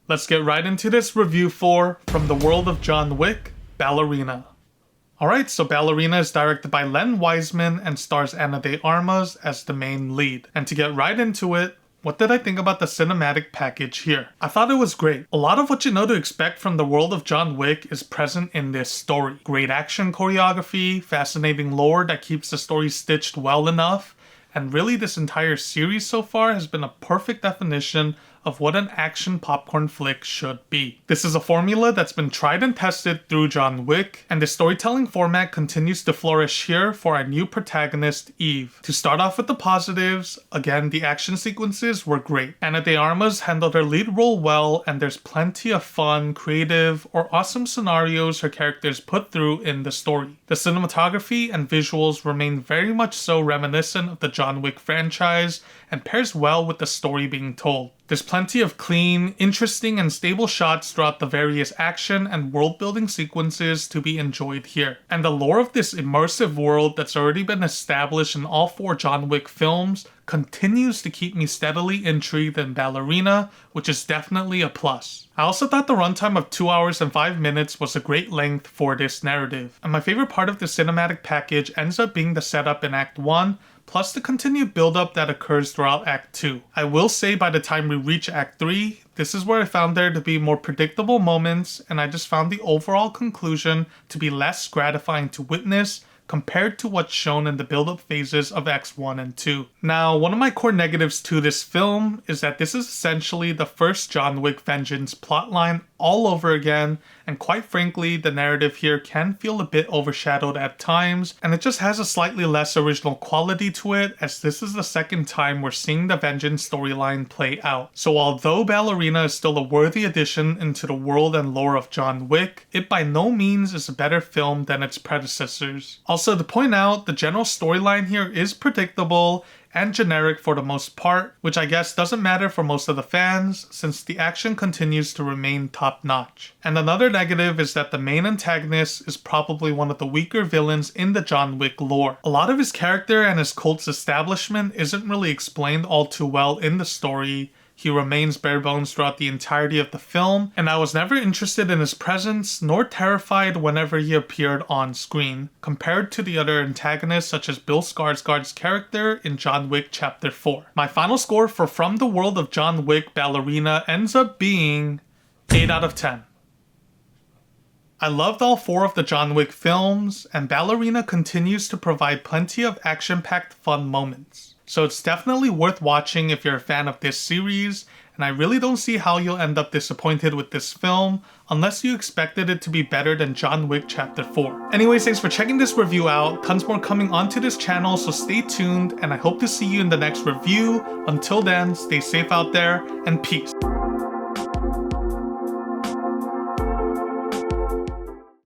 Let's get right into this review for From the World of John Wick, Ballerina. Alright, so Ballerina is directed by Len Wiseman and stars Ana de Armas as the main lead. And to get right into it, what did I think about the cinematic package here? I thought it was great. A lot of what you know to expect from the world of John Wick is present in this story. Great action choreography, fascinating lore that keeps the story stitched well enough, and really this entire series so far has been a perfect definition of what an action popcorn flick should be. This is a formula that's been tried and tested through John Wick, and the storytelling format continues to flourish here for our new protagonist, Eve. To start off with the positives, again, the action sequences were great. Ana de Armas handled her lead role well, and there's plenty of fun, creative, or awesome scenarios her characters put through in the story. The cinematography and visuals remain very much so reminiscent of the John Wick franchise, and pairs well with the story being told. There's plenty of clean, interesting, and stable shots throughout the various action and world-building sequences to be enjoyed here. And the lore of this immersive world that's already been established in all 4 John Wick films continues to keep me steadily intrigued in Ballerina, which is definitely a plus. I also thought the runtime of 2 hours and 5 minutes was a great length for this narrative, and my favorite part of the cinematic package ends up being the setup in Act 1, plus the continued build-up that occurs throughout Act 2. I will say by the time we reach Act 3, this is where I found there to be more predictable moments, and I just found the overall conclusion to be less gratifying to witness compared to what's shown in the build-up phases of Acts 1 and 2. Now, one of my core negatives to this film is that this is essentially the first John Wick Vengeance plotline all over again, and quite frankly, the narrative here can feel a bit overshadowed at times, and it just has a slightly less original quality to it, as this is the second time we're seeing the Vengeance storyline play out. So although Ballerina is still a worthy addition into the world and lore of John Wick, it by no means is a better film than its predecessors. Also, to point out, the general storyline here is predictable and generic for the most part, which I guess doesn't matter for most of the fans, since the action continues to remain top-notch. And another negative is that the main antagonist is probably one of the weaker villains in the John Wick lore. A lot of his character and his cult's establishment isn't really explained all too well in the story. He remains bare bones throughout the entirety of the film, and I was never interested in his presence nor terrified whenever he appeared on screen, compared to the other antagonists such as Bill Skarsgård's character in John Wick Chapter 4. My final score for From the World of John Wick Ballerina ends up being 8 out of 10. I loved all 4 of the John Wick films, and Ballerina continues to provide plenty of action-packed fun moments. So it's definitely worth watching if you're a fan of this series, and I really don't see how you'll end up disappointed with this film unless you expected it to be better than John Wick Chapter 4. Anyways, thanks for checking this review out. Tons more coming onto this channel, so stay tuned, and I hope to see you in the next review. Until then, stay safe out there, and peace.